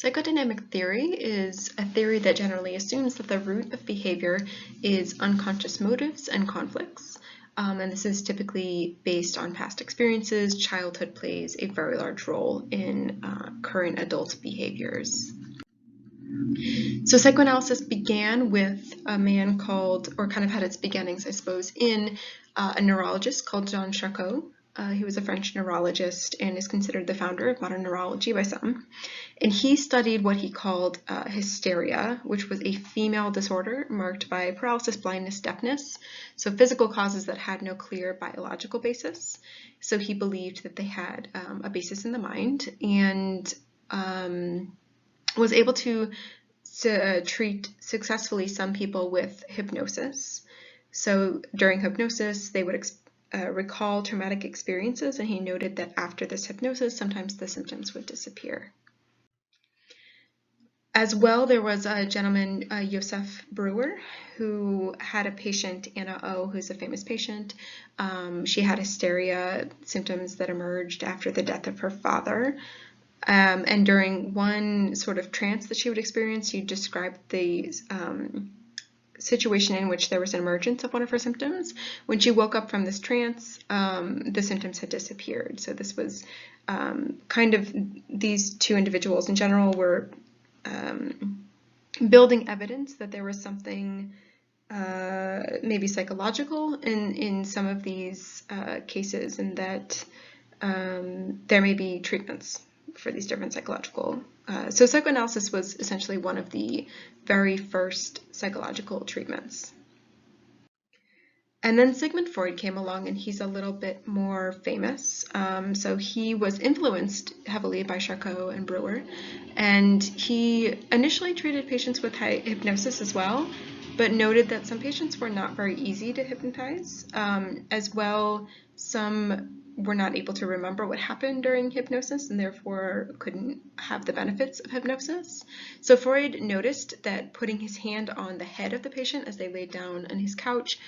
Psychodynamic theory is a theory that generally assumes that the root of behavior is unconscious motives and conflicts. And this is typically based on past experiences. Childhood plays a very large role in current adult behaviors. So psychoanalysis began with a man called, or kind of had its beginnings, I suppose, in a neurologist called Jean Charcot. He was a French neurologist and is considered the founder of modern neurology by some. And he studied what he called hysteria, which was a female disorder marked by paralysis, blindness, deafness, so physical causes that had no clear biological basis. So he believed that they had a basis in the mind, and was able to treat successfully some people with hypnosis. So during hypnosis, they would recall traumatic experiences, and he noted that after this hypnosis, sometimes the symptoms would disappear. As well, there was a gentleman, Joseph Breuer, who had a patient, Anna O., who's a famous patient. She had hysteria symptoms that emerged after the death of her father. And during one sort of trance that she would experience, she described the situation in which there was an emergence of one of her symptoms. When she woke up from this trance, the symptoms had disappeared. So this was kind of, these two individuals in general were building evidence that there was something maybe psychological in some of these cases, and that there may be treatments for these different psychological. So psychoanalysis was essentially one of the very first psychological treatments. And then Sigmund Freud came along, and he's a little bit more famous. So he was influenced heavily by Charcot and Breuer, and he initially treated patients with hypnosis as well, but noted that some patients were not very easy to hypnotize. As well, some were not able to remember what happened during hypnosis and therefore couldn't have the benefits of hypnosis. So Freud noticed that putting his hand on the head of the patient as they laid down on his couch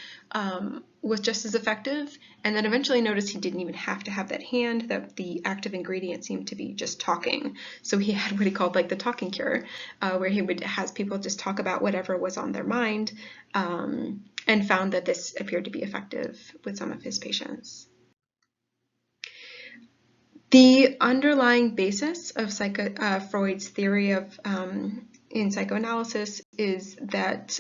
was just as effective, and then eventually noticed he didn't even have to have that hand, that the active ingredient seemed to be just talking. So he had what he called like the talking cure, where he would have people just talk about whatever was on their mind, and found that this appeared to be effective with some of his patients. The underlying basis of Freud's theory of in psychoanalysis is that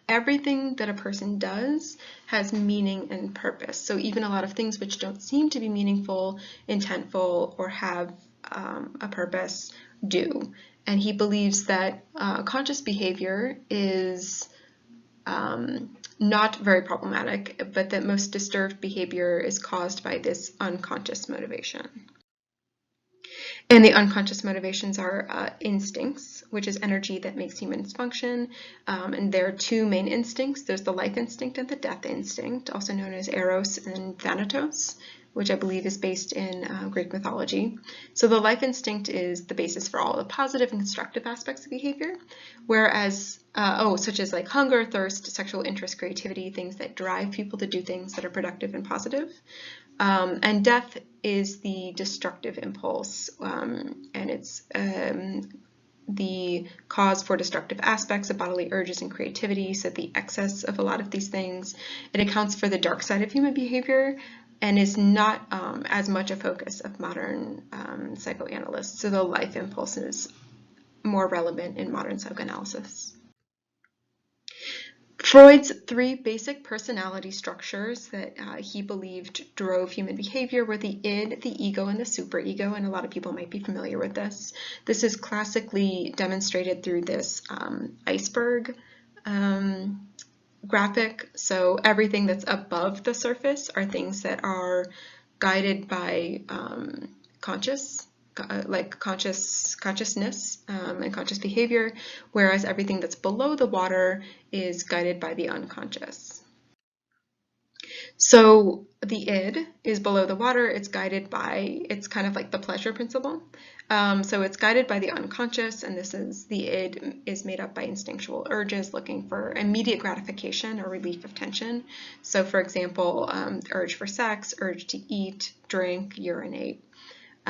everything that a person does has meaning and purpose. So even a lot of things which don't seem to be meaningful, intentful, or have a purpose do. And he believes that conscious behavior is not very problematic, but that most disturbed behavior is caused by this unconscious motivation. And the unconscious motivations are instincts, which is energy that makes humans function. And there are two main instincts. There's the life instinct and the death instinct, also known as eros and thanatos, which I believe is based in Greek mythology. So the life instinct is the basis for all the positive and constructive aspects of behavior, whereas, such as like hunger, thirst, sexual interest, creativity, things that drive people to do things that are productive and positive. And death is the destructive impulse, and it's the cause for destructive aspects of bodily urges and creativity, so the excess of a lot of these things. It accounts for the dark side of human behavior and is not as much a focus of modern psychoanalysts. So the life impulse is more relevant in modern psychoanalysis. Freud's three basic personality structures that he believed drove human behavior were the id, the ego, and the superego, and a lot of people might be familiar with this. This is classically demonstrated through this iceberg graphic. So everything that's above the surface are things that are guided by consciousness and conscious behavior, whereas everything that's below the water is guided by the unconscious. So the id is below the water. It's guided by, it's kind of like the pleasure principle. So it's guided by the unconscious, and this is, the id is made up by instinctual urges looking for immediate gratification or relief of tension. So for example, urge for sex, urge to eat, drink, urinate.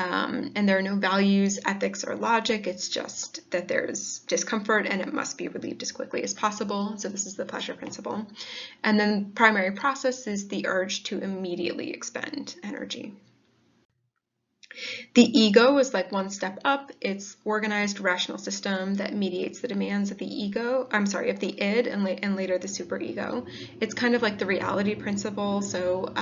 And there are no values, ethics, or logic. It's just that there's discomfort and it must be relieved as quickly as possible. So this is the pleasure principle. And then primary process is the urge to immediately expend energy. The ego is like one step up. It's organized rational system that mediates the demands of the ego, of the id and later the superego. It's kind of like the reality principle. So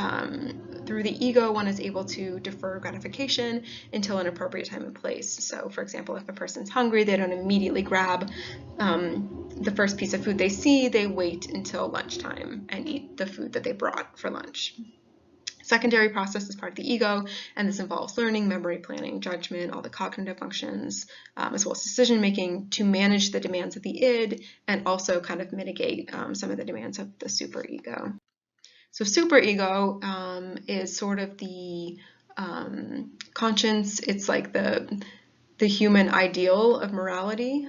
through the ego, one is able to defer gratification until an appropriate time and place. So for example, if a person's hungry, they don't immediately grab the first piece of food they see. They wait until lunchtime and eat the food that they brought for lunch. Secondary process is part of the ego, and this involves learning, memory, planning, judgment, all the cognitive functions, as well as decision-making to manage the demands of the id and also kind of mitigate some of the demands of the superego. So superego is sort of the conscience. It's like the human ideal of morality.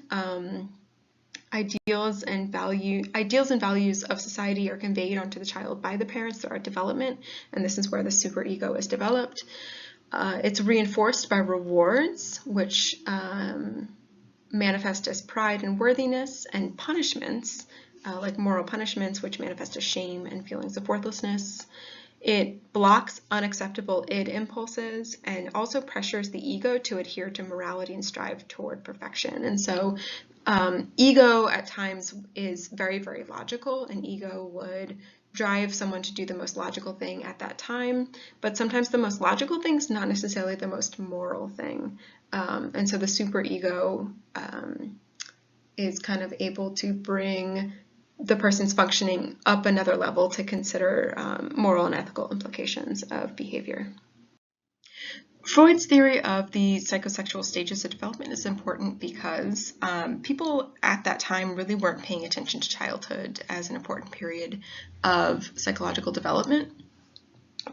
Ideals and values of society are conveyed onto the child by the parents throughout development, and this is where the superego is developed. It's reinforced by rewards, which manifest as pride and worthiness, and punishments, like moral punishments, which manifest as shame and feelings of worthlessness. It blocks unacceptable id impulses and also pressures the ego to adhere to morality and strive toward perfection. And so ego at times is very, very logical, and ego would drive someone to do the most logical thing at that time, but sometimes the most logical thing is not necessarily the most moral thing. And so the superego is kind of able to bring the person's functioning up another level to consider moral and ethical implications of behavior. Freud's theory of the psychosexual stages of development is important because people at that time really weren't paying attention to childhood as an important period of psychological development.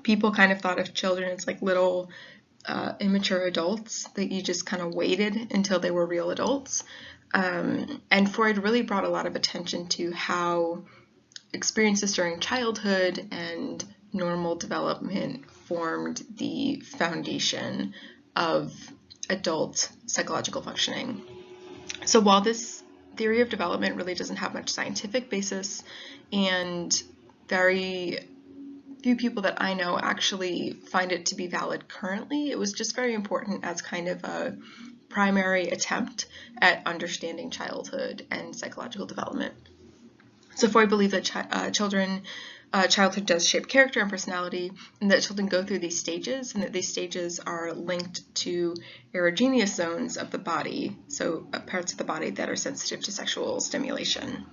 People kind of thought of children as like little immature adults that you just kind of waited until they were real adults. And Freud really brought a lot of attention to how experiences during childhood and normal development formed the foundation of adult psychological functioning. So while this theory of development really doesn't have much scientific basis, and very few people that I know actually find it to be valid currently, it was just very important as kind of a primary attempt at understanding childhood and psychological development. So Freud believed that childhood does shape character and personality, and that children go through these stages, and that these stages are linked to erogenous zones of the body, so parts of the body that are sensitive to sexual stimulation.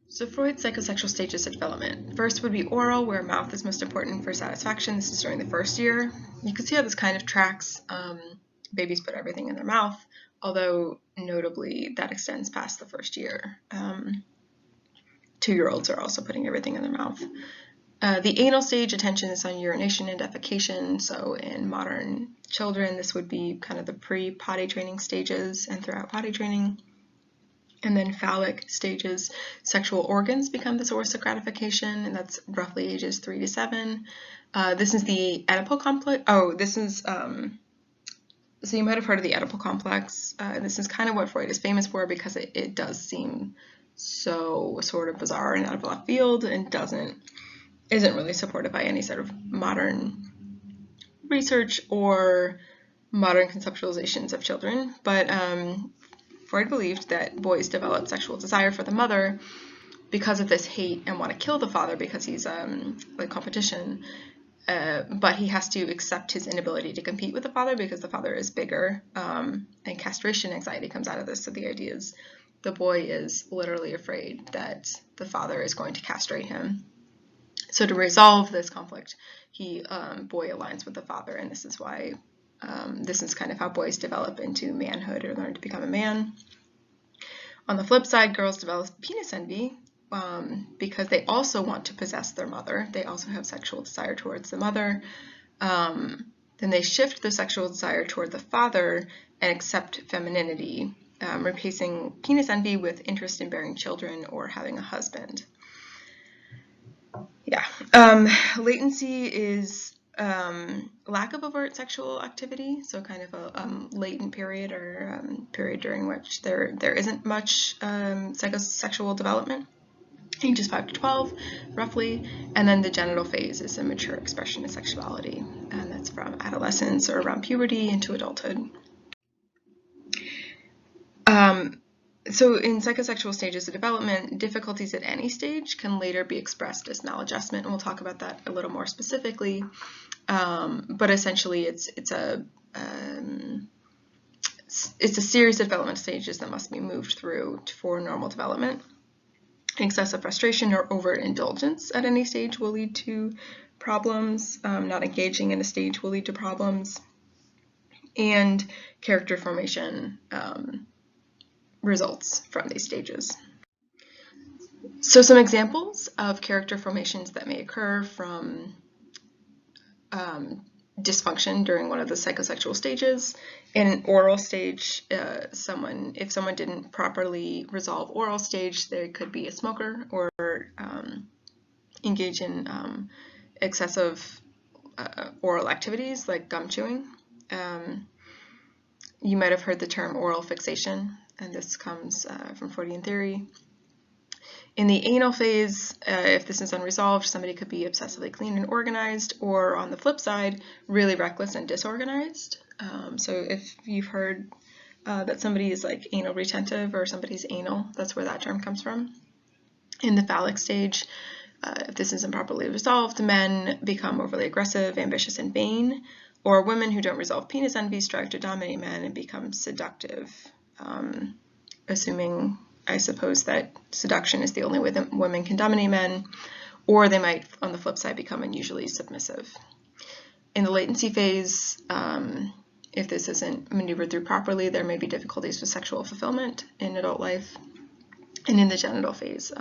So Freud's psychosexual stages of development. First would be oral, where mouth is most important for satisfaction. This is during the first year. You can see how this kind of tracks. Babies put everything in their mouth, although notably that extends past the first year. 2-year-olds are also putting everything in their mouth. The anal stage, attention is on urination and defecation. So in modern children, this would be kind of the pre-potty training stages and throughout potty training. And then phallic stages, sexual organs become the source of gratification, and that's roughly ages 3 to 7. This is the Oedipal complex. Oh, this is, so you might have heard of the Oedipal complex. This is kind of what Freud is famous for because it does seem so sort of bizarre and out of left field and isn't really supported by any sort of modern research or modern conceptualizations of children. But Freud believed that boys develop sexual desire for the mother because of this hate and want to kill the father because he's like competition. But he has to accept his inability to compete with the father because the father is bigger, and castration anxiety comes out of this. So the idea is the boy is literally afraid that the father is going to castrate him. So to resolve this conflict, boy aligns with the father, and this is why this is kind of how boys develop into manhood or learn to become a man. On the flip side, girls develop penis envy because they also want to possess their mother. They also have sexual desire towards the mother. Then they shift the sexual desire toward the father and accept femininity, replacing penis envy with interest in bearing children or having a husband. Yeah. Latency is lack of overt sexual activity, so kind of a latent period or period during which there isn't much psychosexual development, ages 5 to 12 roughly, and then the genital phase is a mature expression of sexuality, and that's from adolescence or around puberty into adulthood. So in psychosexual stages of development, difficulties at any stage can later be expressed as maladjustment, and we'll talk about that a little more specifically. But essentially, it's a series of development stages that must be moved through for normal development. Excessive frustration or overindulgence at any stage will lead to problems. Not engaging in a stage will lead to problems. And character formation results from these stages. So some examples of character formations that may occur from dysfunction during one of the psychosexual stages. In an oral stage, if someone didn't properly resolve oral stage, they could be a smoker or engage in excessive oral activities like gum chewing. You might have heard the term oral fixation, and this comes from Freudian theory. In the anal phase, if this is unresolved, somebody could be obsessively clean and organized, or on the flip side, really reckless and disorganized. So if you've heard that somebody is like anal retentive or somebody's anal, that's where that term comes from. In the phallic stage, if this isn't properly resolved, men become overly aggressive, ambitious, and vain, or women who don't resolve penis envy strive to dominate men and become seductive, assuming, I suppose, that seduction is the only way that women can dominate men, or they might, on the flip side, become unusually submissive. In the latency phase, if this isn't maneuvered through properly, there may be difficulties with sexual fulfillment in adult life. And in the genital phase,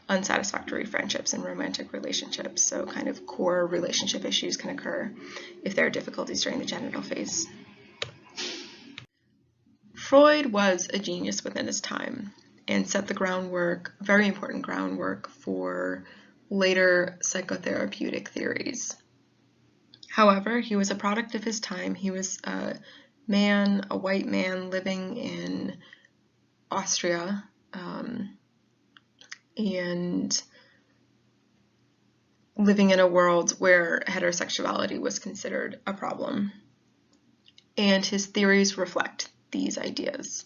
unsatisfactory friendships and romantic relationships, so kind of core relationship issues can occur if there are difficulties during the genital phase. Freud was a genius within his time and set the groundwork, very important groundwork, for later psychotherapeutic theories. However, he was a product of his time. He was a white man living in Austria, and living in a world where heterosexuality was considered a problem. And his theories reflect these ideas.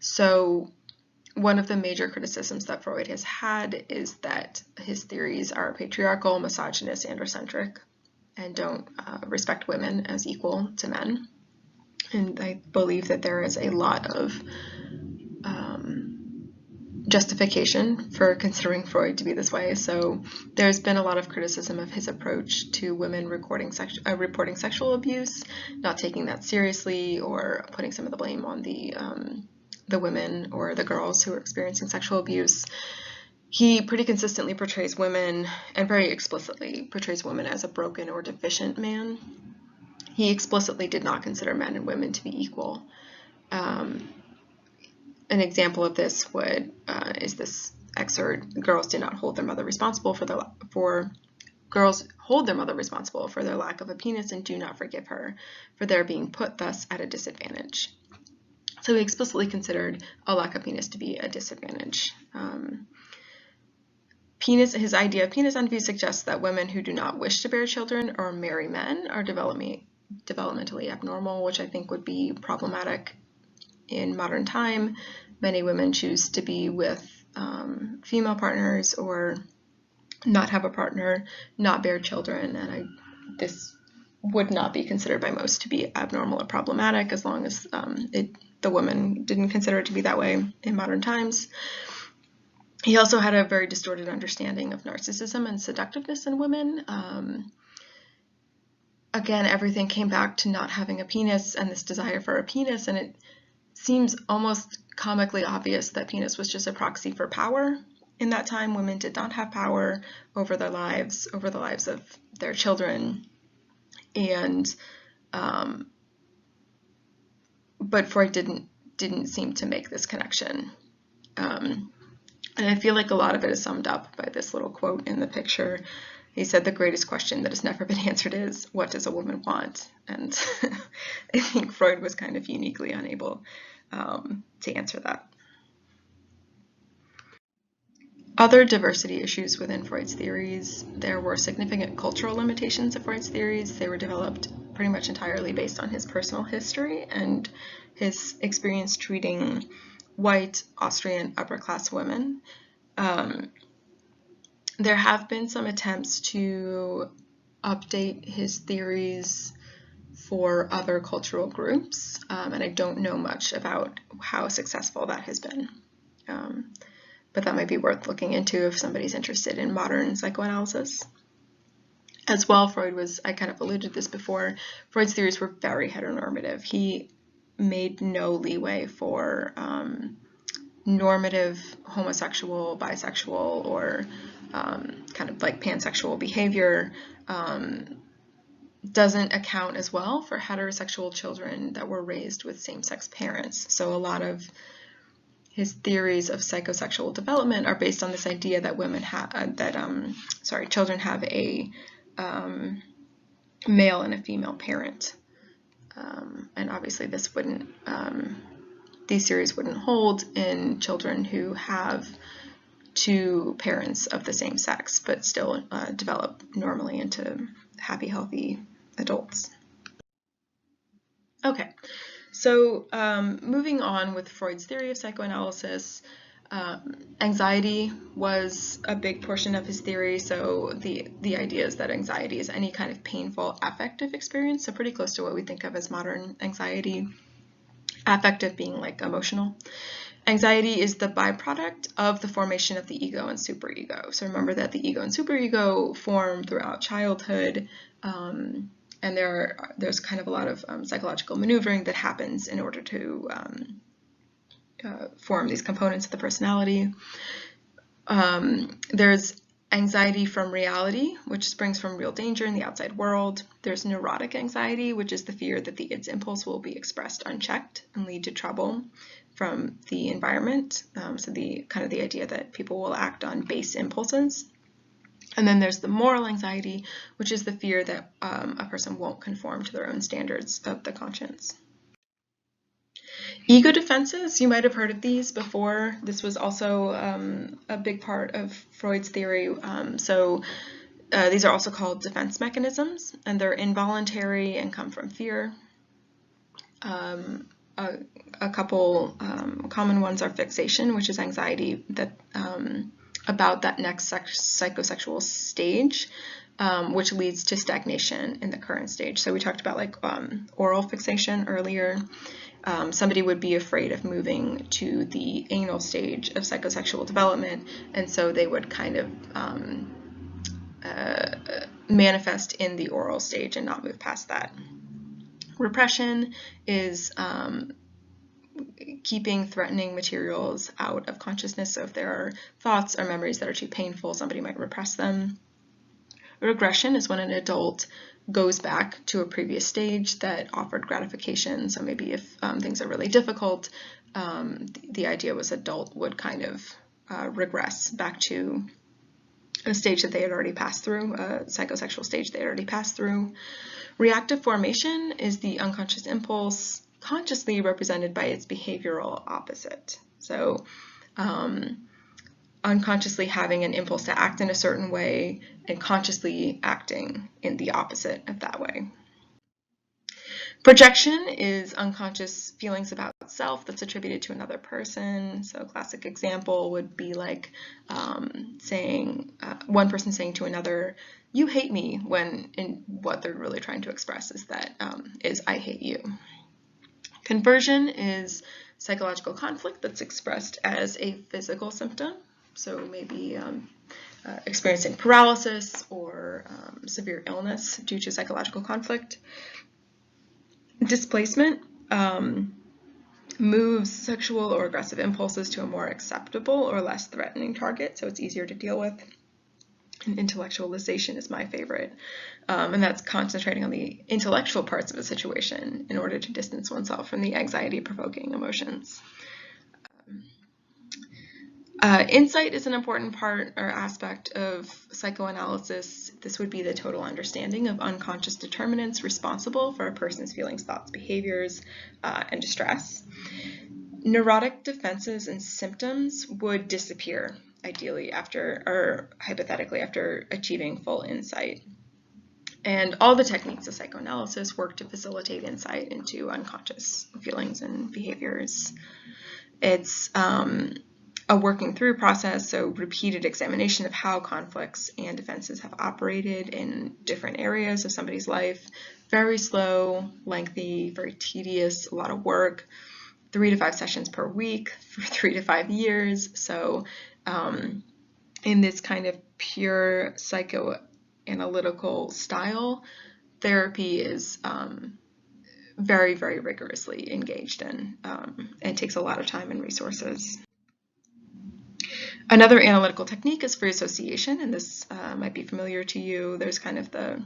So one of the major criticisms that Freud has had is that his theories are patriarchal, misogynist, androcentric, and don't respect women as equal to men. And I believe that there is a lot of justification for considering Freud to be this way. So there's been a lot of criticism of his approach to women reporting sexual abuse, not taking that seriously, or putting some of the blame on the women or the girls who are experiencing sexual abuse. He pretty consistently portrays women, and very explicitly portrays women, as a broken or deficient man. He explicitly did not consider men and women to be equal. An example of this is this excerpt: girls do not hold their mother responsible girls hold their mother responsible for their lack of a penis and do not forgive her for their being put thus at a disadvantage. So he explicitly considered a lack of penis to be a disadvantage. His idea of penis envy suggests that women who do not wish to bear children or marry men are developmentally abnormal, which I think would be problematic in modern time. Many women choose to be with female partners or not have a partner, not bear children, and this would not be considered by most to be abnormal or problematic, as long as the woman didn't consider it to be that way in modern times. He also had a very distorted understanding of narcissism and seductiveness in women. Again, everything came back to not having a penis and this desire for a penis, and it seems almost comically obvious that penis was just a proxy for power. In that time, women did not have power over their lives, over the lives of their children, and but Freud didn't seem to make this connection. And I feel like a lot of it is summed up by this little quote in the picture. he said the greatest question that has never been answered is, what does a woman want? And I think Freud was kind of uniquely unable to answer that. Other diversity issues within Freud's theories: there were significant cultural limitations of Freud's theories. They were developed pretty much entirely based on his personal history and his experience treating white Austrian upper-class women. There have been some attempts to update his theories for other cultural groups, and I don't know much about how successful that has been. But that might be worth looking into if somebody's interested in modern psychoanalysis. As well, Freud was, I kind of alluded to this before, Freud's theories were very heteronormative. He made no leeway for normative homosexual, bisexual, or kind of like pansexual behavior. Doesn't account as well for heterosexual children that were raised with same-sex parents. So a lot of his theories of psychosexual development are based on this idea that children have a male and a female parent, and obviously this wouldn't, these theories wouldn't hold in children who have two parents of the same sex, but still develop normally into happy, healthy adults. Okay. So moving on with Freud's theory of psychoanalysis, anxiety was a big portion of his theory. So the idea is that anxiety is any kind of painful affective experience, so pretty close to what we think of as modern anxiety, affective being like emotional. Anxiety is the byproduct of the formation of the ego and superego. So remember that the ego and superego form throughout childhood, and there's kind of a lot of psychological maneuvering that happens in order to form these components of the personality. There's anxiety from reality, which springs from real danger in the outside world. There's neurotic anxiety, which is the fear that the id's impulse will be expressed unchecked and lead to trouble from the environment. So the idea that people will act on base impulses. And then there's the moral anxiety, which is the fear that a person won't conform to their own standards of the conscience. Ego defenses, you might have heard of these before. This was also a big part of Freud's theory. These are also called defense mechanisms, and they're involuntary and come from fear. A couple common ones are fixation, which is anxiety that about that next psychosexual stage, which leads to stagnation in the current stage. So we talked about like oral fixation earlier. Somebody would be afraid of moving to the anal stage of psychosexual development, and so they would kind of manifest in the oral stage and not move past that. Repression is keeping threatening materials out of consciousness. So if there are thoughts or memories that are too painful, somebody might repress them. Regression is when an adult goes back to a previous stage that offered gratification. So maybe if things are really difficult, the idea was adult would kind of regress back to a stage that they had already passed through, a psychosexual stage they had already passed through. Reactive formation is the unconscious impulse consciously represented by its behavioral opposite. So unconsciously having an impulse to act in a certain way and consciously acting in the opposite of that way. Projection is unconscious feelings about self that's attributed to another person. So a classic example would be like one person saying to another, "You hate me," when in what they're really trying to express is that I hate you. Conversion is psychological conflict that's expressed as a physical symptom. So maybe experiencing paralysis or severe illness due to psychological conflict. Displacement moves sexual or aggressive impulses to a more acceptable or less threatening target, so it's easier to deal with. And intellectualization is my favorite, and that's concentrating on the intellectual parts of a situation in order to distance oneself from the anxiety-provoking emotions. Insight is an important part or aspect of psychoanalysis, this would be the total understanding of unconscious determinants responsible for a person's feelings, thoughts, behaviors, and distress. Neurotic defenses and symptoms would disappear, ideally, after, or hypothetically, after achieving full insight. And all the techniques of psychoanalysis work to facilitate insight into unconscious feelings and behaviors. It's a working through process, so repeated examination of how conflicts and defenses have operated in different areas of somebody's life. Very slow, lengthy, very tedious, a lot of work. 3 to 5 sessions per week for 3 to 5 years. So in this kind of pure psychoanalytical style, therapy is very, very rigorously engaged in and takes a lot of time and resources. Another analytical technique is free association, and this might be familiar to you. There's kind of the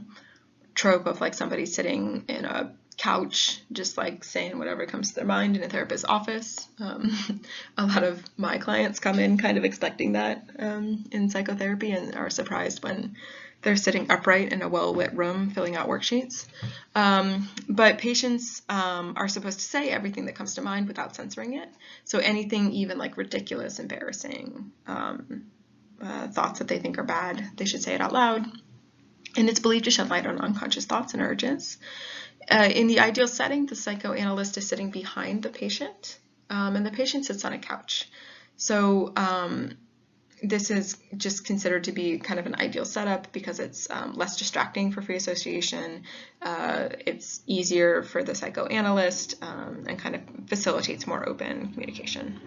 trope of like somebody sitting in a couch, just like saying whatever comes to their mind in a therapist's office. A lot of my clients come in kind of expecting that in psychotherapy and are surprised when they're sitting upright in a well-lit room filling out worksheets. But patients are supposed to say everything that comes to mind without censoring it. So anything even like ridiculous, embarrassing thoughts that they think are bad, they should say it out loud. And it's believed to shed light on unconscious thoughts and urges. In the ideal setting, the psychoanalyst is sitting behind the patient, and the patient sits on a couch. So this is just considered to be kind of an ideal setup because it's less distracting for free association. It's easier for the psychoanalyst and kind of facilitates more open communication.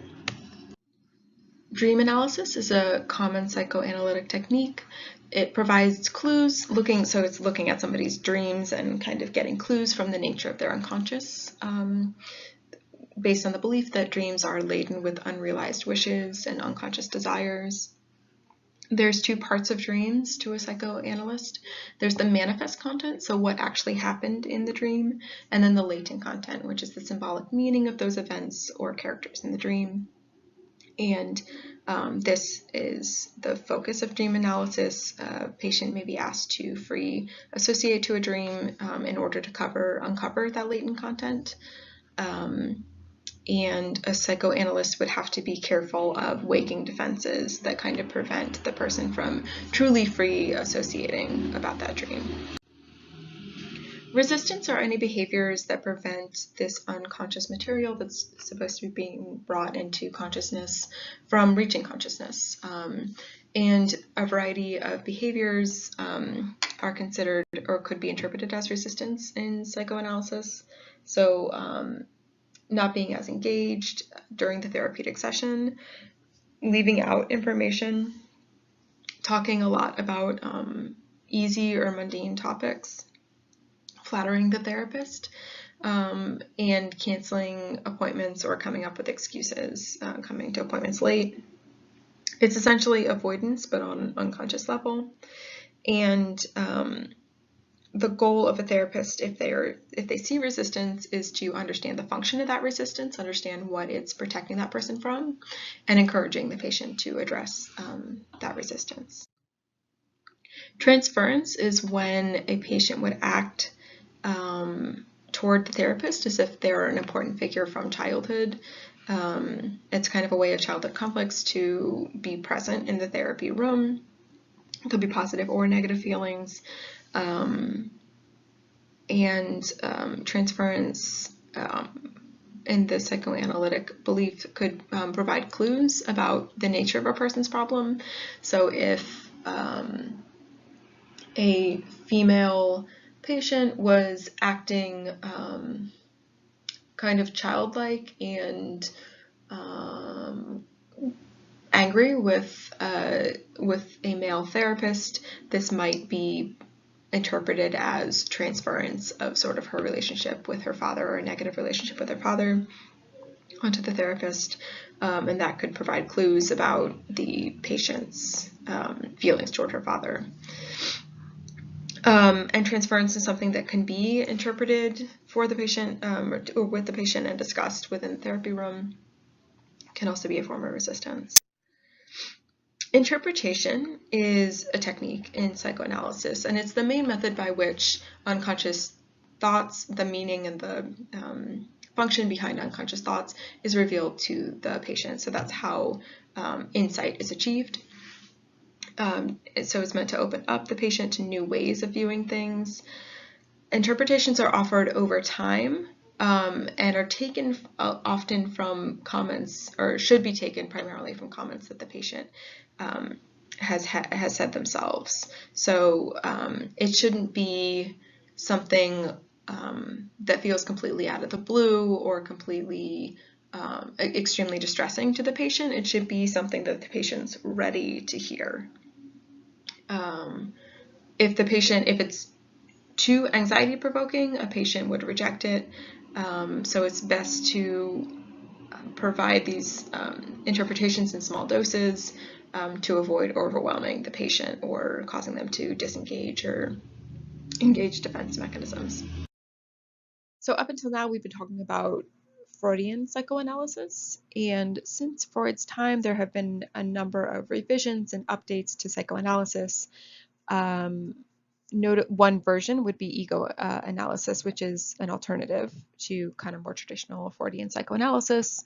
Dream analysis is a common psychoanalytic technique. It provides clues, so it's looking at somebody's dreams and kind of getting clues from the nature of their unconscious, based on the belief that dreams are laden with unrealized wishes and unconscious desires. There's 2 parts of dreams to a psychoanalyst. There's the manifest content, so what actually happened in the dream, and then the latent content, which is the symbolic meaning of those events or characters in the dream. And this is the focus of dream analysis. A patient may be asked to free associate to a dream in order to uncover that latent content. And a psychoanalyst would have to be careful of waking defenses that kind of prevent the person from truly free associating about that dream. Resistance are any behaviors that prevent this unconscious material that's supposed to be being brought into consciousness from reaching consciousness. And a variety of behaviors are considered or could be interpreted as resistance in psychoanalysis. So not being as engaged during the therapeutic session, leaving out information, talking a lot about easy or mundane topics, flattering the therapist, and canceling appointments or coming up with excuses, coming to appointments late. It's essentially avoidance, but on an unconscious level. And the goal of a therapist, if they see resistance, is to understand the function of that resistance, understand what it's protecting that person from, and encouraging the patient to address that resistance. Transference is when a patient would act toward the therapist as if they're an important figure from childhood. It's kind of a way of childhood conflicts to be present in the therapy room. It could be positive or negative feelings. Transference in the psychoanalytic belief could provide clues about the nature of a person's problem. So if a female patient was acting kind of childlike and angry with a male therapist, this might be interpreted as transference of sort of her relationship with her father or a negative relationship with her father onto the therapist, and that could provide clues about the patient's feelings toward her father. And transference is something that can be interpreted for the patient or with the patient and discussed within the therapy room. Can also be a form of resistance. Interpretation is a technique in psychoanalysis, and it's the main method by which unconscious thoughts, the meaning and the function behind unconscious thoughts is revealed to the patient. So that's how insight is achieved. So it's meant to open up the patient to new ways of viewing things. Interpretations are offered over time and are taken often from comments, or should be taken primarily from comments that the patient has said themselves. So it shouldn't be something that feels completely out of the blue or completely extremely distressing to the patient. It should be something that the patient's ready to hear. If it's too anxiety provoking, a patient would reject it. So it's best to provide these interpretations in small doses to avoid overwhelming the patient or causing them to disengage or engage defense mechanisms. So up until now, we've been talking about Freudian psychoanalysis, and since Freud's time, there have been a number of revisions and updates to psychoanalysis. One version would be ego analysis, which is an alternative to kind of more traditional Freudian psychoanalysis.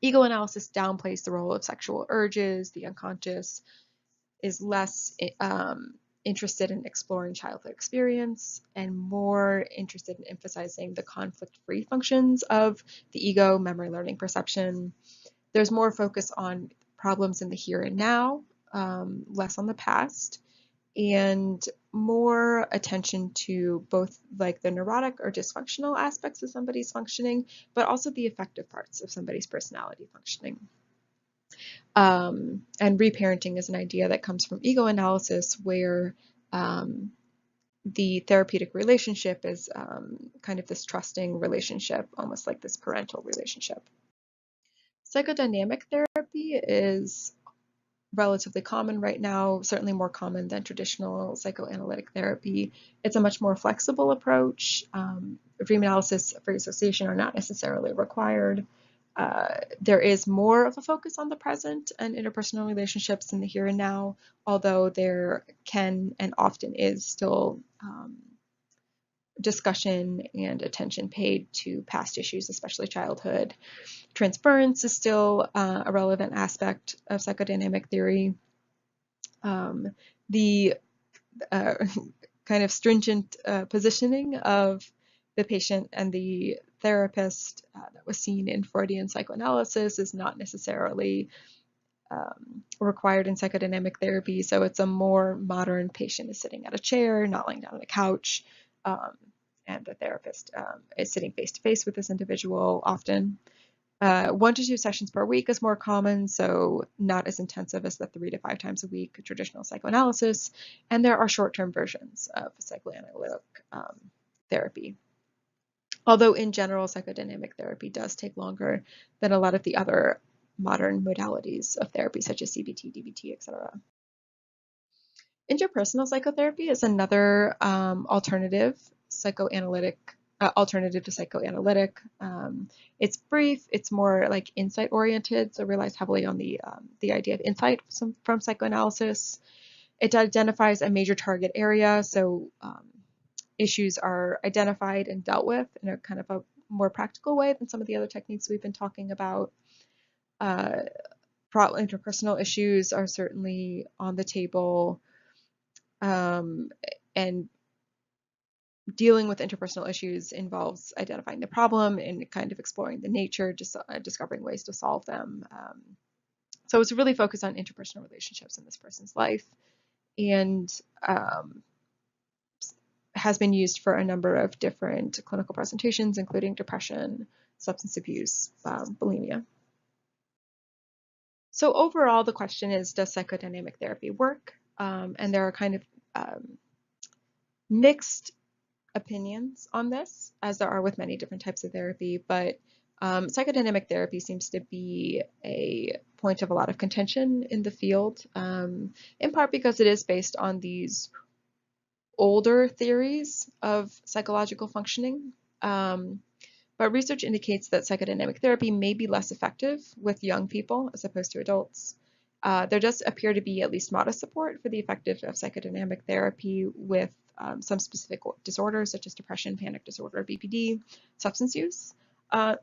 Ego analysis downplays the role of sexual urges, the unconscious, is less interested in exploring childhood experience and more interested in emphasizing the conflict-free functions of the ego, memory, learning, perception. There's more focus on problems in the here and now, less on the past, and more attention to both like the neurotic or dysfunctional aspects of somebody's functioning, but also the effective parts of somebody's personality functioning. And reparenting is an idea that comes from ego analysis, where the therapeutic relationship is kind of this trusting relationship, almost like this parental relationship. Psychodynamic therapy is relatively common right now, certainly more common than traditional psychoanalytic therapy. It's a much more flexible approach. Dream analysis, free association are not necessarily required. There is more of a focus on the present and interpersonal relationships in the here and now, although there can and often is still discussion and attention paid to past issues, especially childhood. Transference is still a relevant aspect of psychodynamic theory. The kind of stringent positioning of the patient and the therapist that was seen in Freudian psychoanalysis is not necessarily required in psychodynamic therapy. So it's a more modern patient is sitting at a chair, not lying down on a couch, and the therapist is sitting face to face with this individual often. 1 to 2 sessions per week is more common, so not as intensive as the 3 to 5 times a week traditional psychoanalysis. And there are short-term versions of psychoanalytic therapy. Although in general, psychodynamic therapy does take longer than a lot of the other modern modalities of therapy, such as CBT, DBT, etc. Interpersonal psychotherapy is another alternative to psychoanalytic. It's brief, it's more like insight oriented, so relies heavily on the idea of insight from psychoanalysis. It identifies a major target area, so issues are identified and dealt with in a kind of a more practical way than some of the other techniques we've been talking about. Interpersonal issues are certainly on the table, and dealing with interpersonal issues involves identifying the problem and kind of exploring the nature, just discovering ways to solve them. So it's really focused on interpersonal relationships in this person's life, and has been used for a number of different clinical presentations, including depression, substance abuse, bulimia. So overall, the question is, does psychodynamic therapy work? And there are kind of mixed opinions on this, as there are with many different types of therapy, but psychodynamic therapy seems to be a point of a lot of contention in the field, in part because it is based on these older theories of psychological functioning. But research indicates that psychodynamic therapy may be less effective with young people as opposed to adults. There does appear to be at least modest support for the effectiveness of psychodynamic therapy with some specific disorders such as depression, panic disorder, BPD, substance use.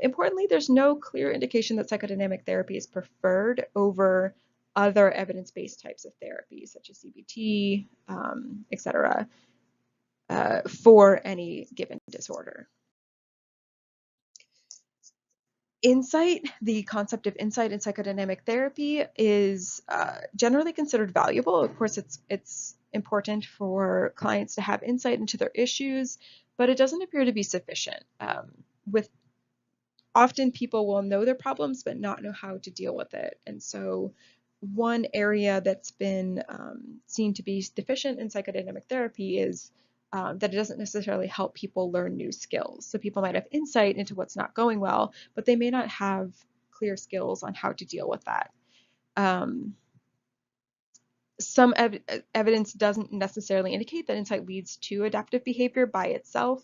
Importantly, there's no clear indication that psychodynamic therapy is preferred over other evidence-based types of therapy, such as CBT, etc., for any given disorder. Insight, the concept of insight in psychodynamic therapy is generally considered valuable. Of course, it's important for clients to have insight into their issues, but it doesn't appear to be sufficient. With often people will know their problems but not know how to deal with it. And so one area that's been seen to be deficient in psychodynamic therapy is that it doesn't necessarily help people learn new skills. So people might have insight into what's not going well, but they may not have clear skills on how to deal with that. Some evidence doesn't necessarily indicate that insight leads to adaptive behavior by itself.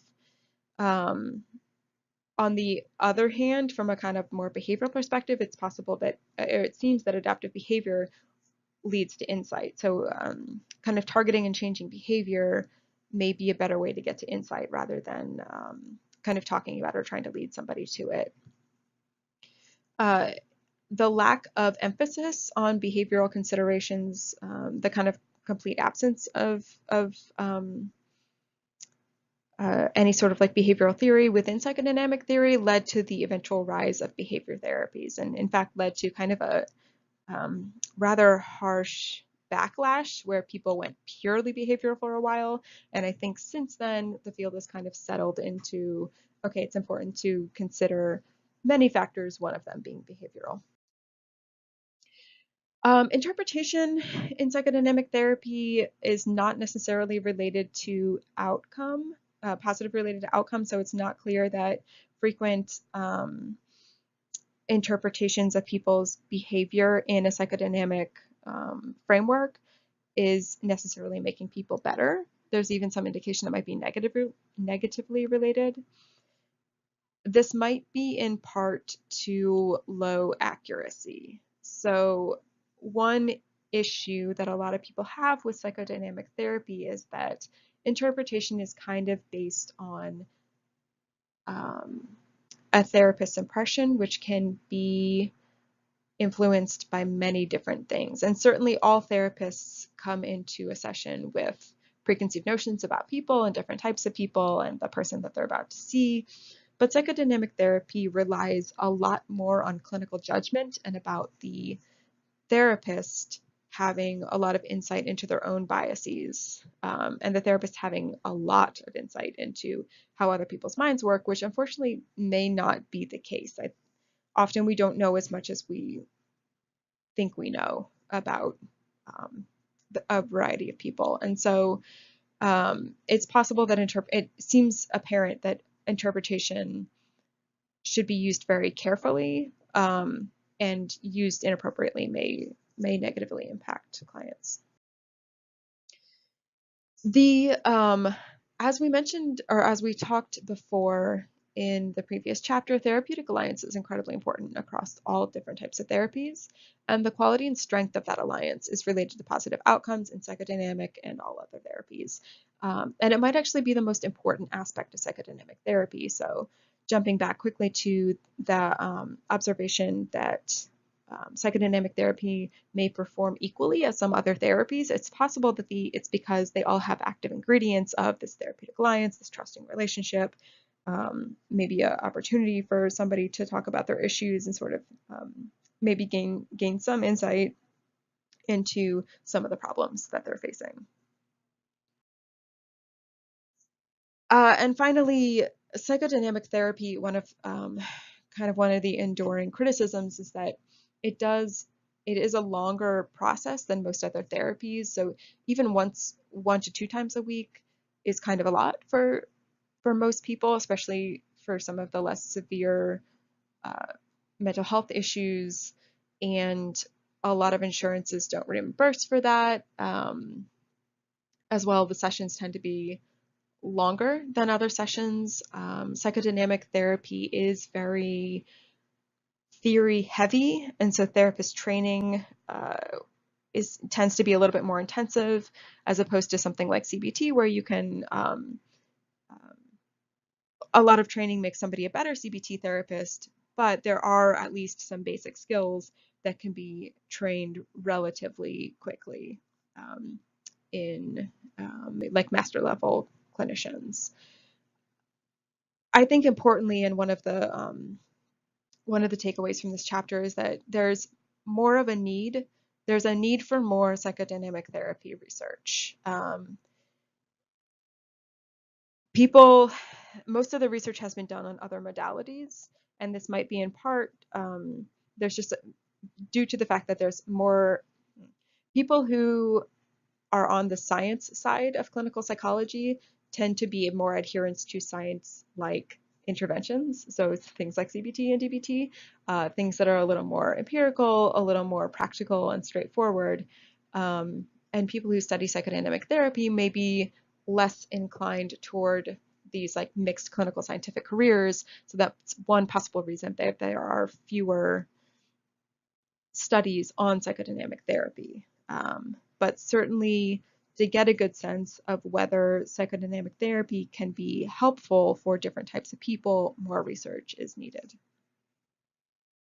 On the other hand, from a kind of more behavioral perspective, it's possible that, or it seems that adaptive behavior leads to insight. So kind of targeting and changing behavior may be a better way to get to insight rather than kind of talking about or trying to lead somebody to it. The lack of emphasis on behavioral considerations, the kind of complete absence of any sort of like behavioral theory within psychodynamic theory led to the eventual rise of behavior therapies, and in fact led to kind of a rather harsh backlash where people went purely behavioral for a while. And I think since then the field has kind of settled into, okay, it's important to consider many factors, one of them being behavioral. Interpretation in psychodynamic therapy is not necessarily related to outcome, positive related to outcome, so it's not clear that frequent interpretations of people's behavior in a psychodynamic framework is necessarily making people better. There's even some indication that might be negatively related. This might be in part to low accuracy. So one issue that a lot of people have with psychodynamic therapy is that interpretation is kind of based on a therapist's impression, which can be influenced by many different things. And certainly all therapists come into a session with preconceived notions about people and different types of people and the person that they're about to see. But psychodynamic therapy relies a lot more on clinical judgment and about the therapist having a lot of insight into their own biases, and the therapist having a lot of insight into how other people's minds work, which unfortunately may not be the case. Often we don't know as much as we think we know about a variety of people. And so it's possible that it seems apparent that interpretation should be used very carefully, and used inappropriately may negatively impact clients. As we mentioned, or as we talked before in the previous chapter, therapeutic alliance is incredibly important across all different types of therapies, and the quality and strength of that alliance is related to positive outcomes in psychodynamic and all other therapies. And it might actually be the most important aspect of psychodynamic therapy. So jumping back quickly to the observation that psychodynamic therapy may perform equally as some other therapies, it's possible that it's because they all have active ingredients of this therapeutic alliance, this trusting relationship, maybe an opportunity for somebody to talk about their issues and sort of maybe gain some insight into some of the problems that they're facing. And finally, psychodynamic therapy, one of the enduring criticisms is that it is a longer process than most other therapies. So even 1 to 2 times a week is kind of a lot for most people, especially for some of the less severe mental health issues. And a lot of insurances don't reimburse for that. As well, the sessions tend to be longer than other sessions. Psychodynamic therapy is very theory heavy, and so therapist training tends to be a little bit more intensive as opposed to something like CBT where you can a lot of training makes somebody a better CBT therapist, but there are at least some basic skills that can be trained relatively quickly um, in like master level clinicians. I think importantly, and one of the takeaways from this chapter is that more of a need. There's a need for more psychodynamic therapy research. People, most of the research has been done on other modalities, and this might be in part there's just due to the fact that there's more people who are on the science side of clinical psychology tend to be more adherents to science-like interventions. So things like CBT and DBT, things that are a little more empirical, a little more practical and straightforward. And people who study psychodynamic therapy may be less inclined toward these like mixed clinical scientific careers. So that's one possible reason that there are fewer studies on psychodynamic therapy. But certainly to get a good sense of whether psychodynamic therapy can be helpful for different types of people, more research is needed.